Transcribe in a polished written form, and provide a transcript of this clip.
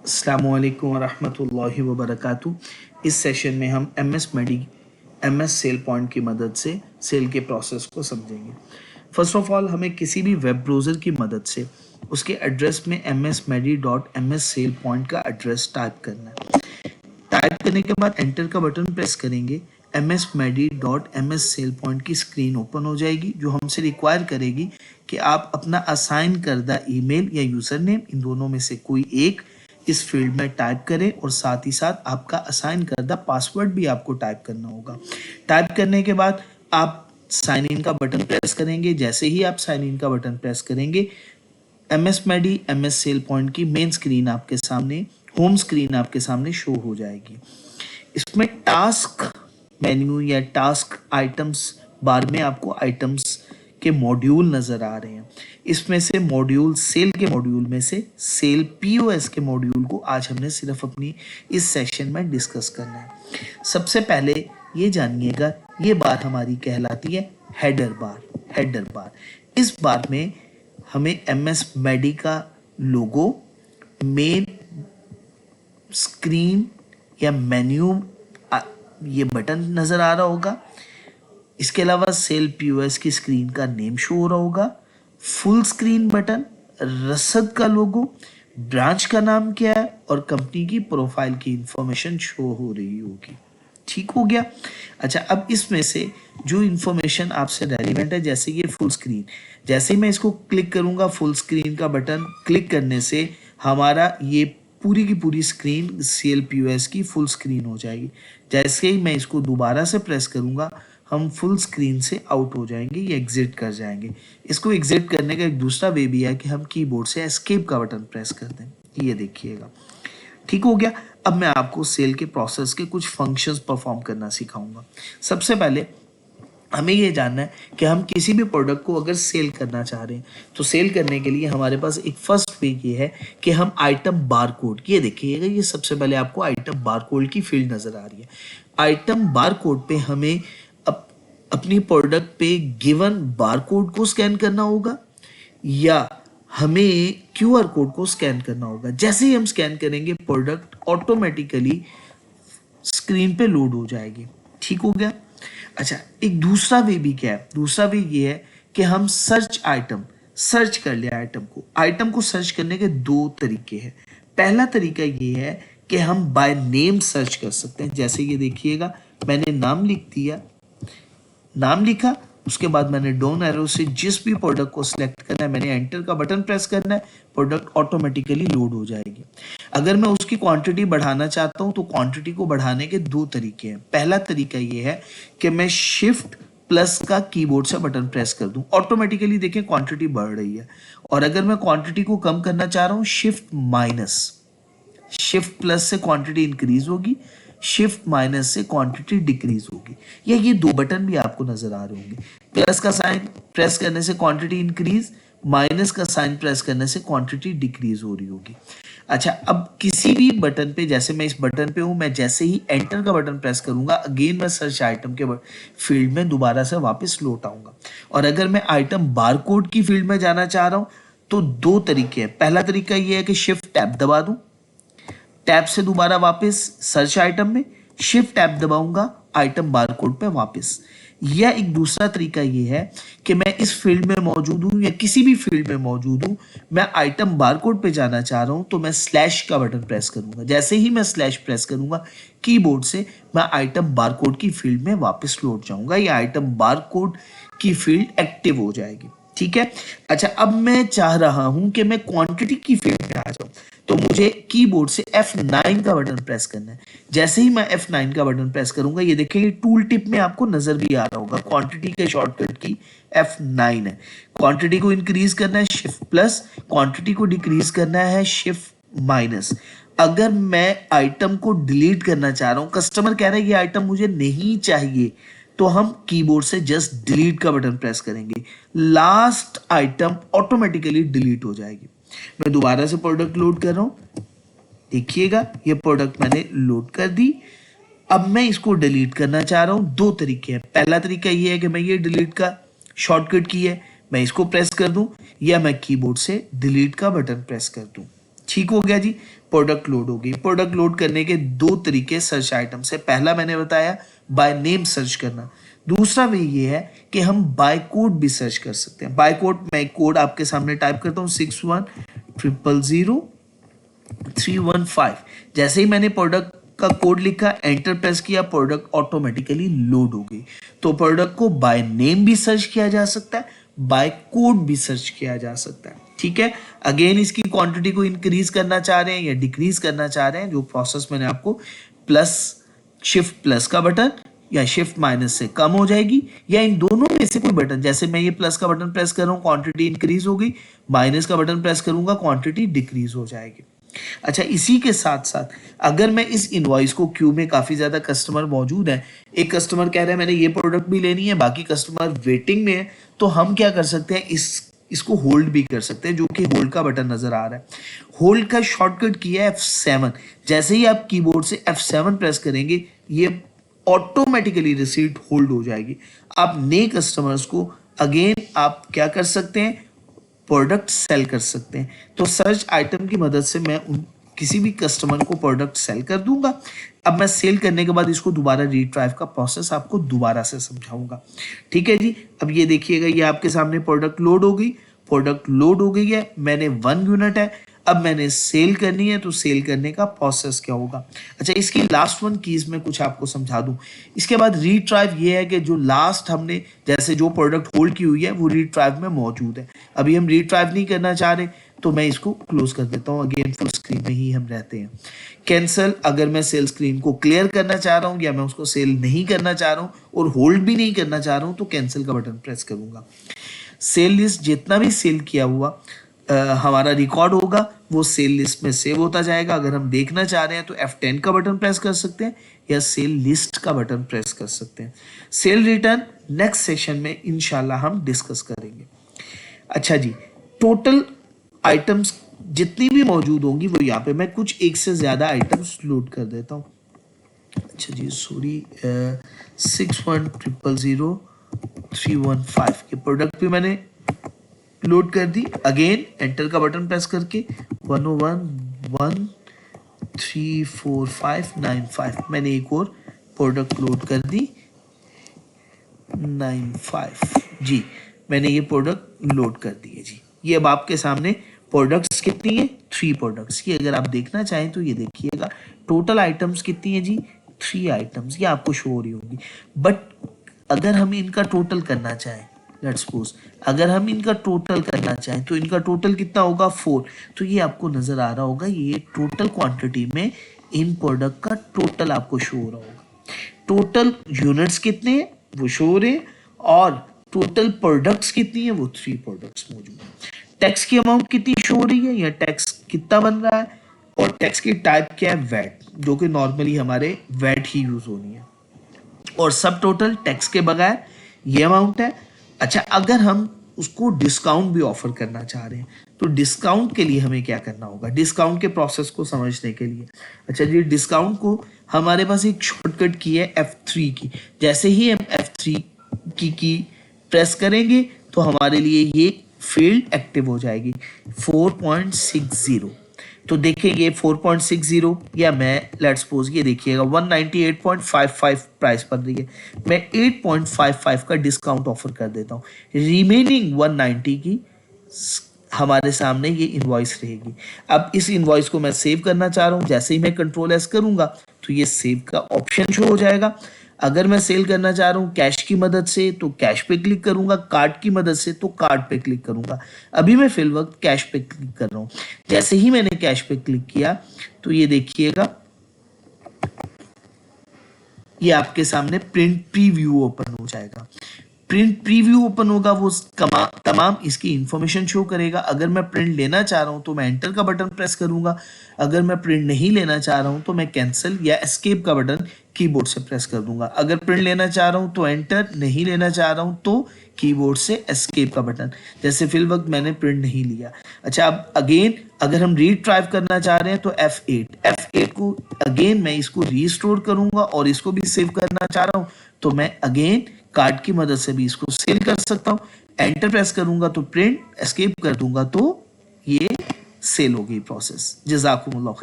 अस्सलामुअलैकुम वरहमतुल्लाहि वबरकातुहू। इस सेशन में हम एमएस सेल पॉइंट की मदद से सेल के प्रोसेस को समझेंगे। फर्स्ट ऑफ ऑल हमें किसी भी वेब ब्राउज़र की मदद से उसके एड्रेस में msmedi.mssailpoint का एड्रेस टाइप करना है। टाइप करने के बाद एंटर का बटन प्रेस करेंगे, msmedi.mssailpoint की स्क्रीन ओपन हो जाएगी जो हमसे रिक्वायर करेगी कि आप अपना असाइन करदा ईमेल या यूज़र नेम इन दोनों में से कोई एक इस फील्ड में टाइप करें और साथ ही साथ आपका असाइन करदा पासवर्ड भी आपको टाइप करना होगा। टाइप करने के बाद आप साइन इन का बटन प्रेस करेंगे। जैसे ही आप साइन इन का बटन प्रेस करेंगे, एमएस सेल पॉइंट की मेन स्क्रीन आपके सामने, होम स्क्रीन आपके सामने शो हो जाएगी। इसमें टास्क मेन्यू या टास्क आइटम्स बार में आपको आइटम्स के मॉड्यूल नज़र आ रहे हैं। इसमें से मॉड्यूल सेल के मॉड्यूल में से सेल पीओएस के मॉड्यूल को आज हमने सिर्फ अपनी इस सेशन में डिस्कस करना है। सबसे पहले ये जानिएगा, ये बार हमारी कहलाती है हेडर बार। हेडर बार, इस बार में हमें एमएस मेडी का लोगो, मेन स्क्रीन या मेन्यू ये बटन नज़र आ रहा होगा। इसके अलावा सेल पीओएस की स्क्रीन का नेम शो हो रहा होगा, फुल स्क्रीन बटन, रसद का लोगो, ब्रांच का नाम क्या है और कंपनी की प्रोफाइल की इंफॉर्मेशन शो हो रही होगी। ठीक हो गया। अच्छा, अब इसमें से जो इंफॉर्मेशन आपसे रेलिवेंट है, जैसे ये फुल स्क्रीन, जैसे ही मैं इसको क्लिक करूंगा, फुल स्क्रीन का बटन क्लिक करने से हमारा ये पूरी की पूरी स्क्रीन सेल पीओएस की फुल स्क्रीन हो जाएगी। जैसे ही मैं इसको दोबारा से प्रेस करूंगा, हम फुल स्क्रीन से आउट हो जाएंगे या एग्जिट कर जाएंगे। इसको एग्जिट करने का एक दूसरा वे भी है कि हम कीबोर्ड से एस्केप का बटन प्रेस कर दें। ये देखिएगा, ठीक हो गया। अब मैं आपको सेल के प्रोसेस के कुछ फंक्शंस परफॉर्म करना सिखाऊंगा। सबसे पहले हमें ये जानना है कि हम किसी भी प्रोडक्ट को अगर सेल करना चाह रहे हैं तो सेल करने के लिए हमारे पास एक फर्स्ट वे ये है कि हम आइटम बार कोड, ये देखिएगा, ये सबसे पहले आपको आइटम बार कोड की फील्ड नज़र आ रही है। आइटम बार कोड पे हमें अपनी प्रोडक्ट पे गिवन बार कोड को स्कैन करना होगा या हमें क्यूआर कोड को स्कैन करना होगा। जैसे ही हम स्कैन करेंगे, प्रोडक्ट ऑटोमेटिकली स्क्रीन पे लोड हो जाएगी। ठीक हो गया। अच्छा, एक दूसरा वे भी क्या है? दूसरा वे ये है कि हम सर्च कर लिया आइटम को सर्च करने के दो तरीके हैं। पहला तरीका ये है कि हम बाय नेम सर्च कर सकते हैं। जैसे ये देखिएगा, मैंने नाम लिखा, उसके बाद मैंने डाउन एरो से जिस भी प्रोडक्ट को सिलेक्ट करना है, मैंने एंटर का बटन प्रेस करना है, प्रोडक्ट ऑटोमेटिकली लोड हो जाएगी। अगर मैं उसकी क्वांटिटी बढ़ाना चाहता हूं तो क्वांटिटी को बढ़ाने के दो तरीके हैं। पहला तरीका ये है कि मैं शिफ्ट प्लस का कीबोर्ड से बटन प्रेस कर दूं, ऑटोमेटिकली देखें क्वांटिटी बढ़ रही है। और अगर मैं क्वांटिटी को कम करना चाह रहा हूं, शिफ्ट प्लस से क्वांटिटी इंक्रीज होगी, शिफ्ट माइनस से क्वांटिटी डिक्रीज होगी। या ये दो बटन भी आपको नजर आ रहे होंगे। प्लस का साइन प्रेस करने से क्वांटिटी इंक्रीज, माइनस का साइन प्रेस करने से क्वांटिटी डिक्रीज हो रही होगी। अच्छा, अब किसी भी बटन पे, जैसे मैं इस बटन पे हूं, मैं जैसे ही एंटर का बटन प्रेस करूंगा, अगेन मैं सर्च आइटम के फील्ड में दोबारा से वापस लौट आऊंगा। और अगर मैं आइटम बारकोड की फील्ड में जाना चाह रहा हूं तो दो तरीके हैं। पहला तरीका यह है कि शिफ्ट टैब दबा दूं, टैब से दोबारा वापस सर्च आइटम में, शिफ्ट टैब दबाऊंगा, आइटम बारकोड पे वापस। या एक दूसरा तरीका यह है कि मैं इस फील्ड में मौजूद हूं या किसी भी फील्ड में मौजूद हूं, मैं आइटम बारकोड पे जाना चाह रहा हूं तो मैं स्लैश का बटन प्रेस करूंगा। जैसे ही मैं स्लैश प्रेस करूंगा कीबोर्ड से, मैं आइटम बारकोड की फील्ड में वापस लौट जाऊंगा या आइटम बारकोड की फील्ड एक्टिव हो जाएगी। ठीक है। अच्छा, अब मैं चाह रहा हूं कि मैं क्वांटिटी की फील्ड में आ जाऊं तो मुझे कीबोर्ड से F9 का बटन प्रेस करना है। जैसे ही मैं F9 का बटन प्रेस करूंगा, ये देखिए टूल टिप में आपको नजर भी आ रहा होगा, क्वांटिटी के शॉर्टकट की F9 है। क्वांटिटी को इंक्रीज करना है शिफ्ट प्लस, क्वांटिटी को डिक्रीज करना है शिफ्ट माइनस। अगर मैं आइटम को डिलीट करना चाह रहा हूं, कस्टमर कह रहा है ये आइटम मुझे नहीं चाहिए, तो हम कीबोर्ड से जस्ट डिलीट का बटन प्रेस करेंगे, लास्ट आइटम ऑटोमेटिकली डिलीट हो जाएगी। मैं दोबारा से प्रोडक्ट लोड कर रहा हूं, देखिएगा ये प्रोडक्ट मैंने लोड कर दी। अब मैं इसको डिलीट करना चाह रहा हूं, दो तरीके हैं। पहला तरीका ये है कि मैं ये डिलीट का शॉर्टकट की है, मैं इसको प्रेस कर दूं, या मैं कीबोर्ड से डिलीट का बटन प्रेस कर दूं। ठीक हो गया जी। प्रोडक्ट लोड हो गई। प्रोडक्ट लोड करने के दो तरीके सर्च आइटम से, पहला मैंने बताया बाय नेम सर्च करना, दूसरा वे ये है कि हम बाय कोड भी सर्च कर सकते हैं। बाय कोड, मैं कोड आपके सामने टाइप करता हूँ 61000315। जैसे ही मैंने प्रोडक्ट का कोड लिखा, एंटर प्रेस किया, प्रोडक्ट ऑटोमेटिकली लोड हो गई। तो प्रोडक्ट को बाय नेम भी सर्च किया जा सकता है, बाय कोड भी सर्च किया जा सकता है। ठीक है। अगेन इसकी क्वांटिटी को इंक्रीज करना चाह रहे हैं या डिक्रीज करना चाह रहे हैं, जो प्रोसेस मैंने आपको प्लस, शिफ्ट प्लस का बटन या शिफ्ट माइनस से कम हो जाएगी, या इन दोनों में से कोई बटन, जैसे मैं ये प्लस का बटन प्रेस कर रहा हूँ क्वांटिटी इंक्रीज हो गई, माइनस का बटन प्रेस करूंगा क्वांटिटी डिक्रीज हो जाएगी। अच्छा, इसी के साथ साथ अगर मैं इस इनवॉइस को, क्यू में काफी ज्यादा कस्टमर मौजूद है, एक कस्टमर कह रहा है मैंने ये प्रोडक्ट भी लेनी है, बाकी कस्टमर वेटिंग में है, तो हम क्या कर सकते हैं, इसको होल्ड भी कर सकते हैं, जो कि होल्ड का बटन नजर आ रहा है। होल्ड का शॉर्टकट किया है F7। जैसे ही आप कीबोर्ड से F7 प्रेस करेंगे, ये ऑटोमेटिकली रिसीट होल्ड हो जाएगी। आप नए कस्टमर्स को अगेन आप क्या कर सकते हैं, प्रोडक्ट सेल कर सकते हैं। तो सर्च आइटम की मदद से मैं किसी भी कस्टमर को प्रोडक्ट सेल कर दूंगा। अब मैं सेल करने के बाद इसको दोबारा रिट्राइव का प्रोसेस आपको दोबारा से समझाऊंगा। ठीक है जी। अब ये देखिएगा, ये आपके सामने प्रोडक्ट लोड हो गई, प्रोडक्ट लोड हो गई है, मैंने 1 यूनिट है, अब मैंने सेल करनी है, तो सेल करने का प्रोसेस क्या होगा। अच्छा, इसकी लास्ट वन कीज में कुछ आपको समझा दूं। इसके बाद रिट्राइव ये है कि जो लास्ट हमने, जैसे जो प्रोडक्ट होल्ड की हुई है वो रिट्राइव में मौजूद है, अभी हम रिट्राइव नहीं करना चाह रहे, तो मैं इसको क्लोज कर देता हूं। अगेन फुल स्क्रीन में ही हम रहते हैं। कैंसल, अगर मैं सेल स्क्रीन को क्लियर करना चाह रहा हूं या मैं उसको सेल नहीं करना चाह रहा हूं और होल्ड भी नहीं करना चाह रहा हूं, तो कैंसिल का बटन प्रेस करूंगा। सेल लिस्ट जितना भी सेल किया हुआ हमारा रिकॉर्ड होगा, वो सेल लिस्ट में सेव होता जाएगा। अगर हम देखना चाह रहे हैं तो F10 का बटन प्रेस कर सकते हैं या सेल लिस्ट का बटन प्रेस कर सकते हैं। सेल रिटर्न नेक्स्ट सेशन में इंशाल्लाह हम डिस्कस करेंगे। अच्छा जी, टोटल आइटम्स जितनी भी मौजूद होंगी वो यहाँ पे, मैं कुछ एक से ज्यादा आइटम्स लोड कर देता हूँ। अच्छा जी, सॉरी, 61000315 के प्रोडक्ट भी मैंने लोड कर दी। अगेन एंटर का बटन प्रेस करके 101134595 मैंने एक और प्रोडक्ट लोड कर दी 95 जी, मैंने ये प्रोडक्ट लोड कर दिए जी। ये अब आपके सामने प्रोडक्ट्स कितनी है, 3 प्रोडक्ट्स की। अगर आप देखना चाहें तो ये देखिएगा, टोटल आइटम्स कितनी है जी, 3 आइटम्स, ये आपको शो हो रही होंगी। बट अगर हम इनका टोटल करना चाहें, लेट्स सपोज अगर हम इनका टोटल करना चाहें तो इनका टोटल कितना होगा, 4। तो ये आपको नजर आ रहा होगा, ये टोटल क्वांटिटी में इन प्रोडक्ट का टोटल आपको शो हो रहा होगा। टोटल यूनिट्स कितने हैं वो शो हो रहे हैं, और टोटल प्रोडक्ट्स कितनी है, वो 3 प्रोडक्ट्स मौजूद है। टैक्स की अमाउंट कितनी शो हो रही है, या टैक्स कितना बन रहा है, और टैक्स की टाइप क्या है, वैट, जो कि नॉर्मली हमारे वैट ही यूज होनी है। और सब टोटल टैक्स के बगैर ये अमाउंट है। अच्छा, अगर हम उसको डिस्काउंट भी ऑफर करना चाह रहे हैं, तो डिस्काउंट के लिए हमें क्या करना होगा, डिस्काउंट के प्रोसेस को समझने के लिए। अच्छा जी, डिस्काउंट को हमारे पास एक शॉर्टकट की है F3 की। जैसे ही हम F3 की प्रेस करेंगे तो हमारे लिए ये फील्ड एक्टिव हो जाएगी 4.60। तो देखिए ये 4.60, या मैं लेट्स सपोज ये देखिएगा 198.55 प्राइस पर रही है, मैं 8.55 का डिस्काउंट ऑफर कर देता हूँ। रिमेनिंग 190 की हमारे सामने ये इनवॉइस रहेगी। अब इस इनवॉइस को मैं सेव करना चाह रहा हूँ, जैसे ही मैं कंट्रोल एस करूंगा तो ये सेव का ऑप्शन शो हो जाएगा। अगर मैं सेल करना चाह रहा हूँ कैश की मदद से तो कैश पे क्लिक करूंगा, कार्ड की मदद से तो कार्ड पे क्लिक करूंगा। अभी मैं फिल वक्त कैश पे क्लिक कर रहा हूँ। जैसे ही मैंने कैश पे क्लिक किया तो ये देखिएगा, ये आपके सामने प्रिंट प्रीव्यू ओपन हो जाएगा। प्रिंट प्रीव्यू ओपन होगा, वो तमाम इसकी इंफॉर्मेशन शो करेगा। अगर मैं प्रिंट लेना चाह रहा हूं तो मैं एंटर का बटन प्रेस करूंगा, अगर मैं प्रिंट नहीं लेना चाह रहा हूं तो मैं कैंसिल या एस्केप का बटन कीबोर्ड से प्रेस कर दूंगा। अगर प्रिंट लेना चाह रहा हूं तो एंटर, नहीं लेना चाह रहा हूं तो कीबोर्ड से एस्केप का बटन। जैसे फिल वक्त मैंने प्रिंट नहीं लिया। अच्छा, अब अगेन अगर हम रीट्राइव करना चाह रहे हैं तो F8 को अगेन मैं इसको रीस्टोर करूंगा, और इसको भी सेव करना चाह रहा हूं तो मैं अगेन कार्ड की मदद से भी इसको सेव कर सकता हूं। एंटर प्रेस करूंगा तो प्रिंट, एस्केप कर दूंगा तो ये सेल हो गई प्रोसेस। जज़ाकुमुल्लाह खैर।